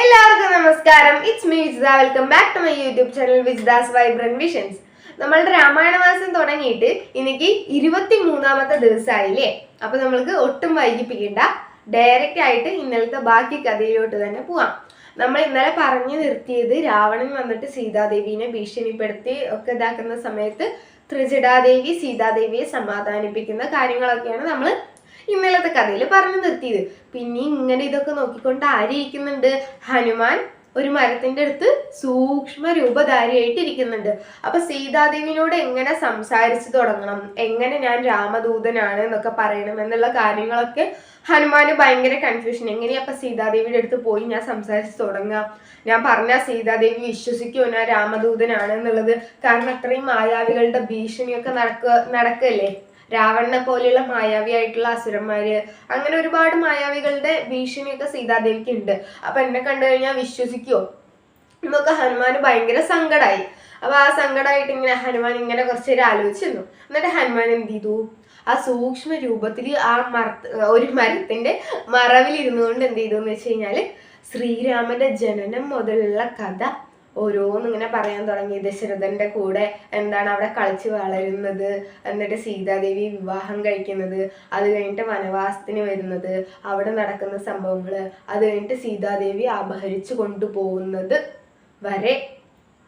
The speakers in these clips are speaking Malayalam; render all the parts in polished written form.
എല്ലാവർക്കും നമസ്കാരം. It's me Vijitha. Welcome back to my YouTube channel Vijitha's vibrant visions. നമ്മളുടെ രാമായണ മാസം തുടങ്ങിയിട്ട് എനിക്ക് 23ാമത്തെ ദിവസമായില്ലേ. അപ്പൊ നമ്മൾക്ക് ഒട്ടും വൈകിപ്പിക്കണ്ട, ഡയറക്റ്റ് ആയിട്ട് ഇന്നലത്തെ ബാക്കി കഥയിലോട്ട് തന്നെ പോവാം. നമ്മൾ ഇന്നലെ പറഞ്ഞു നിർത്തിയത് രാവണൻ വന്നിട്ട് സീതാദേവിനെ ഭീഷണിപ്പെടുത്തി ഒക്കെ ഇതാക്കുന്ന സമയത്ത് ത്രിജടാദേവി സീതാദേവിയെ സമാധാനിപ്പിക്കുന്ന കാര്യങ്ങളൊക്കെയാണ് നമ്മൾ ഇന്നലത്തെ കഥയിൽ പറഞ്ഞു നിർത്തിയത്. പിന്നെ ഇങ്ങനെ ഇതൊക്കെ നോക്കിക്കൊണ്ട് ആരിയിരിക്കുന്നുണ്ട്? ഹനുമാൻ ഒരു മരത്തിന്റെ അടുത്ത് സൂക്ഷ്മ രൂപധാരിയായിട്ട് ഇരിക്കുന്നുണ്ട്. അപ്പൊ സീതാദേവിനോട് എങ്ങനെ സംസാരിച്ചു തുടങ്ങണം, എങ്ങനെ ഞാൻ രാമദൂതനാണ് എന്നൊക്കെ പറയണം എന്നുള്ള കാര്യങ്ങളൊക്കെ ഹനുമാന് ഭയങ്കര കൺഫ്യൂഷൻ. എങ്ങനെയപ്പൊ സീതാദേവിയുടെ അടുത്ത് പോയി ഞാൻ സംസാരിച്ചു തുടങ്ങാം? ഞാൻ പറഞ്ഞ സീതാദേവി വിശ്വസിക്കുമോ ഞാൻ രാമദൂതനാണ് എന്നുള്ളത്? കാരണം അത്രയും മായാവികളുടെ ഭീഷണിയൊക്കെ നടക്കല്ലേ. രാവണനെ പോലെയുള്ള മായാവിയായിട്ടുള്ള അസുരന്മാര്, അങ്ങനെ ഒരുപാട് മായാവികളുടെ ഭീഷണിയൊക്കെ സീതാദേവിക്ക് ഉണ്ട്. അപ്പൊ എന്നെ കണ്ടു കഴിഞ്ഞാൽ വിശ്വസിക്കുവോ എന്നൊക്കെ ഹനുമാന് ഭയങ്കര സങ്കടമായി. അപ്പൊ ആ സങ്കടമായിട്ട് ഇങ്ങനെ ഹനുമാൻ ഇങ്ങനെ കുറച്ചു നേരം ആലോചിച്ചിരുന്നു. എന്നിട്ട് ഹനുമാൻ എന്ത് ചെയ്തു? ആ സൂക്ഷ്മ രൂപത്തിൽ ആ ഒരു മരത്തിന്റെ മറവിൽ ഇരുന്നുകൊണ്ട് എന്ത് ചെയ്തു എന്ന് വെച്ച് കഴിഞ്ഞാല് ശ്രീരാമന്റെ ജനനം മുതലുള്ള കഥ ഓരോന്നിങ്ങനെ പറയാൻ തുടങ്ങി. ദശരഥന്റെ കൂടെ എന്താണ് അവിടെ കളിച്ച് വളരുന്നത്, എന്നിട്ട് സീതാദേവി വിവാഹം കഴിക്കുന്നത്, അത് കഴിഞ്ഞിട്ട് വനവാസത്തിന് വരുന്നത്, അവിടെ നടക്കുന്ന സംഭവങ്ങൾ, അത് കഴിഞ്ഞിട്ട് സീതാദേവി അപഹരിച്ചു കൊണ്ടുപോകുന്നത് വരെ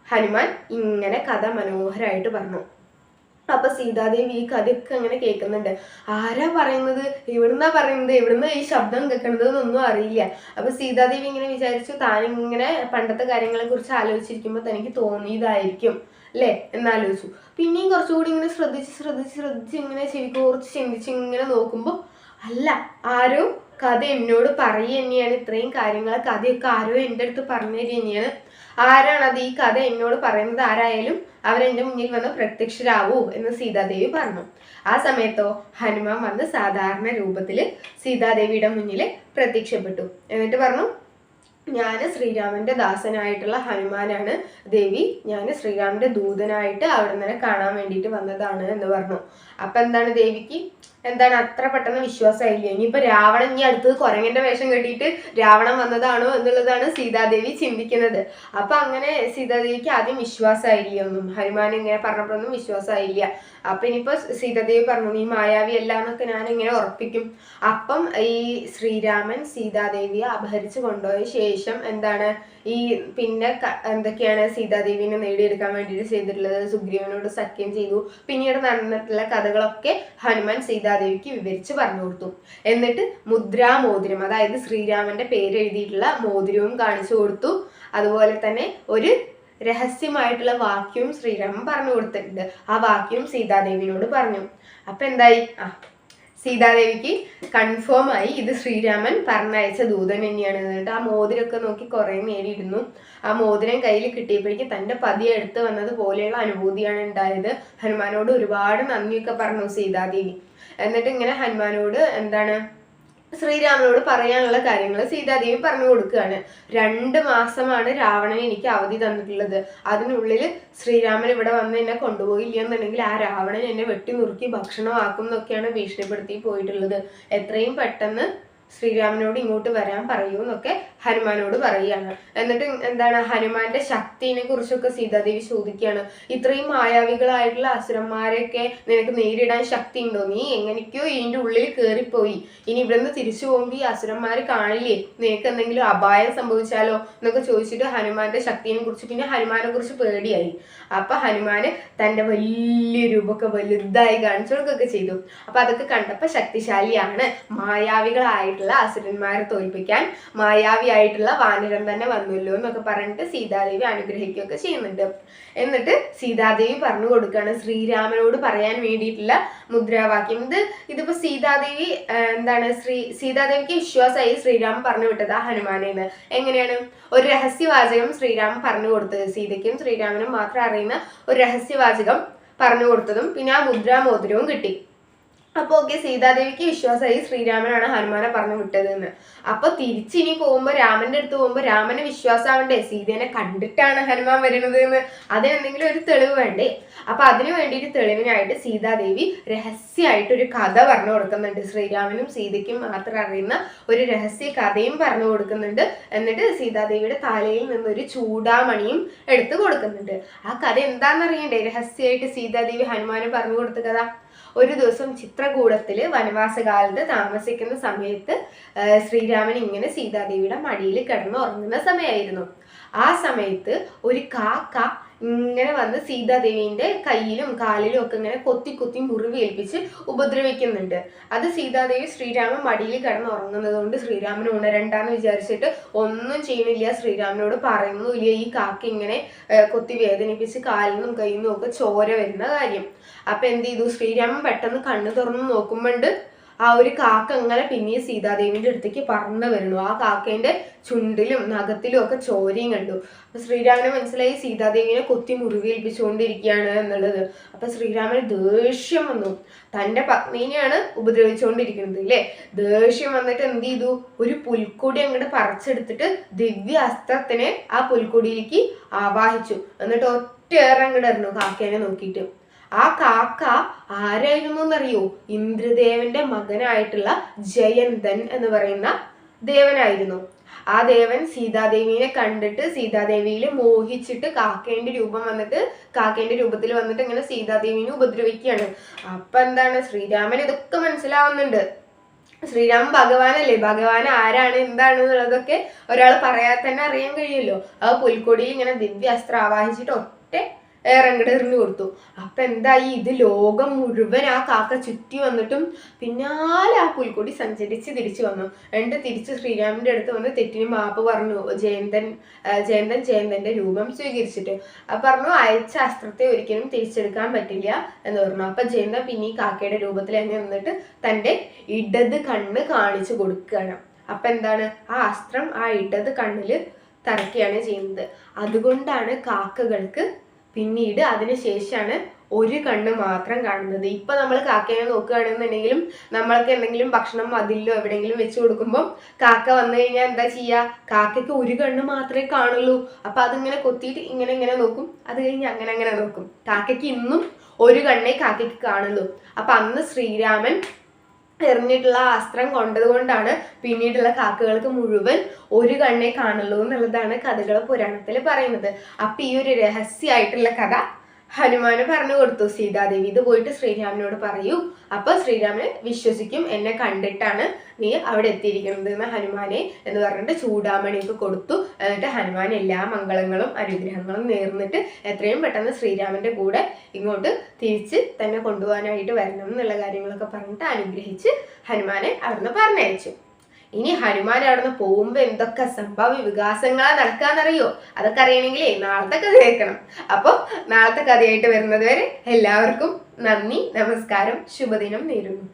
ഹനുമാൻ ഇങ്ങനെ കഥ മനോഹരമായിട്ട് പറഞ്ഞു. അപ്പൊ സീതാദേവി ഈ കഥയൊക്കെ അങ്ങനെ കേൾക്കുന്നുണ്ട്. ആരാ പറയുന്നത്, എവിടുന്നാ പറയുന്നത്, എവിടുന്ന് ഈ ശബ്ദം കേൾക്കണത് എന്നൊന്നും അറിയില്ല. അപ്പൊ സീതാദേവി ഇങ്ങനെ വിചാരിച്ചു, താനിങ്ങനെ പണ്ടത്തെ കാര്യങ്ങളെ കുറിച്ച് ആലോചിച്ചിരിക്കുമ്പോൾ തനിക്ക് തോന്നിയതായിരിക്കും അല്ലേ എന്നാലോചിച്ചു. പിന്നെയും കുറച്ചുകൂടി ഇങ്ങനെ ശ്രദ്ധിച്ച് ഇങ്ങനെ ചെവിക്കോർച്ച് ചിന്തിച്ച് ഇങ്ങനെ നോക്കുമ്പോൾ അല്ല, ആരോ കഥ എന്നോട് പറയുക തന്നെയാണ്. ഇത്രയും കാര്യങ്ങൾ കഥയൊക്കെ ആരോ എൻ്റെ അടുത്ത് പറഞ്ഞു തരിക തന്നെയാണ്. ആരാണത് ഈ കഥ എന്നോട് പറയുന്നത്? ആരായാലും അവരെന്റെ മുന്നിൽ വന്ന് പ്രത്യക്ഷരാവൂ എന്ന് സീതാദേവി പറഞ്ഞു. ആ സമയത്തോ ഹനുമാൻ വന്ന് സാധാരണ രൂപത്തില് സീതാദേവിയുടെ മുന്നിൽ പ്രത്യക്ഷപ്പെട്ടു. എന്നിട്ട് പറഞ്ഞു, ഞാൻ ശ്രീരാമന്റെ ദാസനായിട്ടുള്ള ഹനുമാനാണ് ദേവി, ഞാൻ ശ്രീരാമന്റെ ദൂതനായിട്ട് അവിടെ നിന്ന് കാണാൻ വേണ്ടിയിട്ട് വന്നതാണ് എന്ന് പറഞ്ഞു. അപ്പൊ എന്താണ് ദേവിക്ക് അത്ര പെട്ടെന്ന് വിശ്വാസമായില്ല. ഇനിയിപ്പോ രാവണൻ ഇനി അടുത്തത് കുരങ്ങന്റെ വേഷം കെട്ടിയിട്ട് രാവണൻ വന്നതാണോ എന്നുള്ളതാണ് സീതാദേവി ചിന്തിക്കുന്നത്. അപ്പൊ അങ്ങനെ സീതാദേവിക്ക് ആദ്യം വിശ്വാസമായില്ല, ഒന്നും ഹനുമാൻ ഇങ്ങനെ പറഞ്ഞപ്പോഴൊന്നും വിശ്വാസമായില്ല. അപ്പൊ ഇനിയിപ്പോ സീതാദേവി പറഞ്ഞു, നീ മായാവി അല്ല എന്നൊക്കെ ഞാൻ ഇങ്ങനെ ഉറപ്പിക്കും. അപ്പം ഈ ശ്രീരാമൻ സീതാദേവിയെ അപഹരിച്ചു കൊണ്ടുപോയ ശേഷം എന്താണ് ഈ പിന്നെ എന്തൊക്കെയാണ് സീതാദേവിനെ നേടിയെടുക്കാൻ വേണ്ടിയിട്ട് ചെയ്തിട്ടുള്ളത്? സുഗ്രീവനോട് സഖ്യം ചെയ്തു. പിന്നീട് നടന്നിട്ടുള്ള കഥകളൊക്കെ ഹനുമാൻ സീതാദേവിക്ക് വിവരിച്ച് പറഞ്ഞു കൊടുത്തു. എന്നിട്ട് മുദ്രാമോതിരം, അതായത് ശ്രീരാമന്റെ പേര് എഴുതിയിട്ടുള്ള മോതിരവും കാണിച്ചു കൊടുത്തു. അതുപോലെ തന്നെ ഒരു രഹസ്യമായിട്ടുള്ള വാക്യവും ശ്രീരാമൻ പറഞ്ഞു കൊടുത്തിട്ടുണ്ട്. ആ വാക്യവും സീതാദേവിനോട് പറഞ്ഞു. അപ്പൊ എന്തായി? സീതാദേവിക്ക് കൺഫേം ആയി ഇത് ശ്രീരാമൻ പറഞ്ഞയച്ച ദൂതൻ തന്നെയാണ്. എന്നിട്ട് ആ മോതിരമൊക്കെ നോക്കി കുറെ നേരിയിരുന്നു. ആ മോതിരം കയ്യിൽ കിട്ടിയപ്പോഴേക്ക് തൻ്റെ പതിയെ എടുത്ത് വന്നത് പോലെയുള്ള അനുഭൂതിയാണ് ഉണ്ടായത്. ഹനുമാനോട് ഒരുപാട് നന്ദിയൊക്കെ പറഞ്ഞു സീതാദേവി. എന്നിട്ട് ഇങ്ങനെ ഹനുമാനോട് എന്താണ് ശ്രീരാമനോട് പറയാനുള്ള കാര്യങ്ങൾ സീതാദേവി പറഞ്ഞു കൊടുക്കുകയാണ്. 2 മാസമാണ് രാവണൻ എനിക്ക് അവധി തന്നിട്ടുള്ളത്. അതിനുള്ളിൽ ശ്രീരാമൻ ഇവിടെ വന്ന് എന്നെ കൊണ്ടുപോയില്ല എന്നുണ്ടെങ്കിൽ ആ രാവണൻ എന്നെ വെട്ടി നുറുക്കി ഭക്ഷണമാക്കും എന്നൊക്കെയാണ് ഭീഷണിപ്പെടുത്തി പോയിട്ടുള്ളത്. എത്രയും പെട്ടെന്ന് ശ്രീരാമനോട് ഇങ്ങോട്ട് വരാൻ പറയൂ എന്നൊക്കെ ഹനുമാനോട് പറയുകയാണ്. എന്നിട്ട് എന്താണ് ഹനുമാന്റെ ശക്തിനെ കുറിച്ചൊക്കെ സീതാദേവി ചോദിക്കുകയാണ്. ഇത്രയും മായാവികളായിട്ടുള്ള അസുരന്മാരെയൊക്കെ നിനക്ക് നേരിടാൻ ശക്തി ഉണ്ടോ? നീ എങ്ങനെയൊക്കെയോ ഇതിൻ്റെ ഉള്ളിൽ കയറിപ്പോയി. ഇനി ഇവിടുന്ന് തിരിച്ചു പോകുമ്പോൾ ഈ അസുരന്മാർ കാണില്ലേ, നിനക്ക് എന്തെങ്കിലും അപായം സംഭവിച്ചാലോ എന്നൊക്കെ ചോദിച്ചിട്ട് ഹനുമാന്റെ ശക്തിനെ കുറിച്ച്, പിന്നെ ഹനുമാനെ കുറിച്ച് പേടിയായി. അപ്പൊ ഹനുമാന് തൻ്റെ വലിയ രൂപമൊക്കെ വലുതായി കാണിച്ചു കൊടുക്കുകയൊക്കെ ചെയ്തു. അപ്പൊ അതൊക്കെ കണ്ടപ്പോൾ ശക്തിശാലിയാണ്, മായാവികളായിട്ടുള്ള അസുരന്മാരെ തോൽപ്പിക്കാൻ മായാവി ആയിട്ടുള്ള വാനരം തന്നെ വന്നല്ലോ എന്നൊക്കെ പറഞ്ഞിട്ട് സീതാദേവി അനുഗ്രഹിക്കുകയൊക്കെ ചെയ്യുന്നുണ്ട്. എന്നിട്ട് സീതാദേവി പറഞ്ഞു കൊടുക്കുകയാണ് ശ്രീരാമനോട് പറയാൻ വേണ്ടിയിട്ടുള്ള മുദ്രാവാക്യം. ഇതിപ്പോ സീതാദേവി എന്താണ് സീതാദേവിക്ക് വിശ്വാസമായി ശ്രീരാമൻ പറഞ്ഞു വിട്ടത് ആ ഹനുമാനേന്ന്. എങ്ങനെയാണ്? ഒരു രഹസ്യവാചകം ശ്രീരാമൻ പറഞ്ഞു കൊടുത്തത്, സീതയ്ക്കും ശ്രീരാമനും മാത്രം അറിയുന്ന ഒരു രഹസ്യവാചകം പറഞ്ഞു കൊടുത്തതും പിന്നെ ആ മുദ്രാമോതിരവും കിട്ടി. അപ്പൊ ഓക്കെ, സീതാദേവിക്ക് വിശ്വാസമായി ശ്രീരാമനാണ് ഹനുമാനെ പറഞ്ഞു വിട്ടത് എന്ന്. അപ്പൊ തിരിച്ചിനി പോകുമ്പോ രാമന്റെ അടുത്ത് പോകുമ്പോ രാമന് വിശ്വാസമാവണ്ടേ സീതേനെ കണ്ടിട്ടാണ് ഹനുമാൻ വരുന്നത് എന്ന്, അതിനെന്തെങ്കിലും ഒരു തെളിവ് വേണ്ടേ? അപ്പൊ അതിനു വേണ്ടിയിട്ട് തെളിവിനായിട്ട് സീതാദേവി രഹസ്യമായിട്ട് ഒരു കഥ പറഞ്ഞു കൊടുക്കുന്നുണ്ട്. ശ്രീരാമനും സീതയ്ക്കും മാത്രം അറിയുന്ന ഒരു രഹസ്യ കഥയും പറഞ്ഞു കൊടുക്കുന്നുണ്ട്. എന്നിട്ട് സീതാദേവിയുടെ തലയിൽ നിന്നൊരു ചൂടാമണിയും എടുത്തു കൊടുക്കുന്നുണ്ട്. ആ കഥ എന്താണെന്നറിയണ്ടേ? രഹസ്യമായിട്ട് സീതാദേവി ഹനുമാന് പറഞ്ഞു കൊടുത്ത കഥ. ഒരു ദിവസം ചിത്രകൂടത്തില് വനവാസകാലത്ത് താമസിക്കുന്ന സമയത്ത് ശ്രീരാമൻ ഇങ്ങനെ സീതാദേവിയുടെ മടിയിൽ കിടന്ന് ഉറങ്ങുന്ന സമയമായിരുന്നു. ആ സമയത്ത് ഒരു കാക്ക ഇങ്ങനെ വന്ന് സീതാദേവിന്റെ കയ്യിലും കാലിലും ഒക്കെ ഇങ്ങനെ കൊത്തി കൊത്തി മുറിവേൽപ്പിച്ച് ഉപദ്രവിക്കുന്നുണ്ട്. അത് സീതാദേവി ശ്രീരാമൻ മടിയിൽ കിടന്ന് ഉറങ്ങുന്നത് കൊണ്ട് ശ്രീരാമൻ ഉണരണ്ടാന്ന് വിചാരിച്ചിട്ട് ഒന്നും ചെയ്യുന്നില്ല, ശ്രീരാമനോട് പറയുന്നുമില്ല ഈ കാക്ക ഇങ്ങനെ കൊത്തി വേദനിപ്പിച്ച് കാലിൽ നിന്നും കയ്യിൽ നിന്നും ഒക്കെ ചോര വരുന്ന കാര്യം. അപ്പൊ എന്ത് ചെയ്തു? ശ്രീരാമൻ പെട്ടെന്ന് കണ്ണു തുറന്ന് നോക്കുമ്പോണ്ട് ആ ഒരു കാക്ക അങ്ങനെ പിന്നെയും സീതാദേവിന്റെ അടുത്തേക്ക് പറന്നു വരുന്നു. ആ കാക്കേന്റെ ചുണ്ടിലും നഖത്തിലും ഒക്കെ ചോരയും കണ്ടു. അപ്പൊ ശ്രീരാമന് മനസ്സിലായി സീതാദേവിനെ കൊത്തി മുറിവേൽപ്പിച്ചുകൊണ്ടിരിക്കുകയാണ് എന്നുള്ളത്. അപ്പൊ ശ്രീരാമന് ദേഷ്യം വന്നു. തന്റെ പത്നിനെയാണ് ഉപദ്രവിച്ചുകൊണ്ടിരിക്കുന്നത് അല്ലേ? ദേഷ്യം വന്നിട്ട് എന്ത് ചെയ്തു? ഒരു പുൽക്കൊടി അങ്ങോട്ട് പറിച്ചെടുത്തിട്ട് ദിവ്യ അസ്ത്രത്തിനെ ആ പുൽക്കൊടിയിലേക്ക് ആവാഹിച്ചു. എന്നിട്ട് ഒറ്റയേറെ അങ്ങോട്ട് എറിഞ്ഞു കാക്കേനെ നോക്കിയിട്ട്. ആ കാക്ക ആരായിരുന്നു എന്നറിയോ? ഇന്ദ്രദേവന്റെ മകനായിട്ടുള്ള ജയന്തൻ എന്ന് പറയുന്ന ദേവനായിരുന്നു. ആ ദേവൻ സീതാദേവിനെ കണ്ടിട്ട് സീതാദേവിയിൽ മോഹിച്ചിട്ട് കാക്കേന്റെ രൂപത്തിൽ വന്നിട്ട് ഇങ്ങനെ സീതാദേവിനെ ഉപദ്രവിക്കുകയാണ്. അപ്പൊ എന്താണ്? ശ്രീരാമൻ ഇതൊക്കെ മനസ്സിലാവുന്നുണ്ട്. ശ്രീരാമൻ ഭഗവാനല്ലേ, ഭഗവാൻ ആരാണ് എന്താണ് എന്നുള്ളതൊക്കെ ഒരാൾ പറയാതെ തന്നെ അറിയാൻ കഴിയുമല്ലോ. ആ പുൽക്കൊടിയിൽ ഇങ്ങനെ ദിവ്യ അസ്ത്രം ആവാഹിച്ചിട്ട് ഒറ്റ ഏറെങ്ങട് എറിഞ്ഞു കൊടുത്തു. അപ്പൊ എന്തായി? ഇത് ലോകം മുഴുവൻ ആ കാക്ക ചുറ്റി വന്നിട്ടും പിന്നാലെ ആ പുൽക്കൊടി സഞ്ചരിച്ച് തിരിച്ചു വന്നു. എന്നിട്ട് തിരിച്ച് ശ്രീരാമന്റെ അടുത്ത് വന്ന് തെറ്റിന് മാപ്പ് പറഞ്ഞു. ജയന്തന്റെ രൂപം സ്വീകരിച്ചിട്ട് പറഞ്ഞു അയച്ച അസ്ത്രത്തെ ഒരിക്കലും തിരിച്ചെടുക്കാൻ പറ്റില്ല എന്ന് പറഞ്ഞു. അപ്പൊ ജയന്തൻ പിന്നെ ഈ കാക്കയുടെ രൂപത്തിൽ തന്നെ നിന്നിട്ട് തന്റെ ഇടത് കണ്ണ് കാണിച്ചു കൊടുക്കുകയാണ്. അപ്പൊ എന്താണ്? ആ അസ്ത്രം ആ ഇടത് കണ്ണില് തറയ്ക്കുകയാണ് ചെയ്യുന്നത്. അതുകൊണ്ടാണ് കാക്കകൾക്ക് പിന്നീട് അതിനുശേഷമാണ് ഒരു കണ്ണ് മാത്രം കാണുന്നത്. ഇപ്പൊ നമ്മൾ കാക്കേനെ നോക്കുകയാണെന്നുണ്ടെങ്കിലും നമ്മൾക്ക് എന്തെങ്കിലും ഭക്ഷണം മതിലോ എവിടെയെങ്കിലും വെച്ച് കൊടുക്കുമ്പോൾ കാക്ക വന്നു കഴിഞ്ഞാൽ എന്താ ചെയ്യുക? കാക്കയ്ക്ക് ഒരു കണ്ണ് മാത്രമേ കാണുള്ളൂ. അപ്പൊ അതിങ്ങനെ കൊത്തിയിട്ട് ഇങ്ങനെ നോക്കും, അത് കഴിഞ്ഞ് അങ്ങനെ നോക്കും. കാക്കയ്ക്ക് ഇന്നും ഒരു കണ്ണേ കാക്കയ്ക്ക് കാണുള്ളൂ. അപ്പൊ അന്ന് ശ്രീരാമൻ എറിഞ്ഞിട്ടുള്ള അസ്ത്രം കൊണ്ടതുകൊണ്ടാണ് പിന്നീടുള്ള കാക്കകൾക്ക് മുഴുവൻ ഒരു കണ്ണേ കാണുള്ളൂ എന്നുള്ളതാണ് കഥകൾ പുരാണത്തിൽ പറയുന്നത്. അപ്പൊ ഈ ഒരു രഹസ്യമായിട്ടുള്ള കഥ ഹനുമാന് പറഞ്ഞു കൊടുത്തു സീതാദേവി. ഇത് പോയിട്ട് ശ്രീരാമനോട് പറയൂ, അപ്പൊ ശ്രീരാമന് വിശ്വസിക്കും എന്നെ കണ്ടിട്ടാണ് നീ അവിടെ എത്തിയിരിക്കുന്നത് എന്ന് ഹനുമാനെ എന്ന് പറഞ്ഞിട്ട് ചൂടാമണിയൊക്കെ കൊടുത്തു. എന്നിട്ട് ഹനുമാൻ എല്ലാ മംഗളങ്ങളും അനുഗ്രഹങ്ങളും നേർന്നിട്ട് എത്രയും പെട്ടെന്ന് ശ്രീരാമന്റെ കൂടെ ഇങ്ങോട്ട് തിരിച്ച് തന്നെ കൊണ്ടുപോകാനായിട്ട് വരണം എന്നുള്ള കാര്യങ്ങളൊക്കെ പറഞ്ഞിട്ട് അനുഗ്രഹിച്ച് ഹനുമാനെ അവിടുന്ന് പറഞ്ഞയച്ചു. ഇനി ഹനുമാൻ അവിടുന്ന് പോകുമ്പോ എന്തൊക്കെ സംഭവ വികാസങ്ങളാ നടക്കാന്നറിയോ? അതൊക്കെ അറിയണമെങ്കിലേ നാളത്തെ കഥ കേൾക്കണം. അപ്പൊ നാളത്തെ കഥയായിട്ട് വരുന്നത് വരെ എല്ലാവർക്കും നന്ദി, നമസ്കാരം, ശുഭദിനം നേരുന്നു.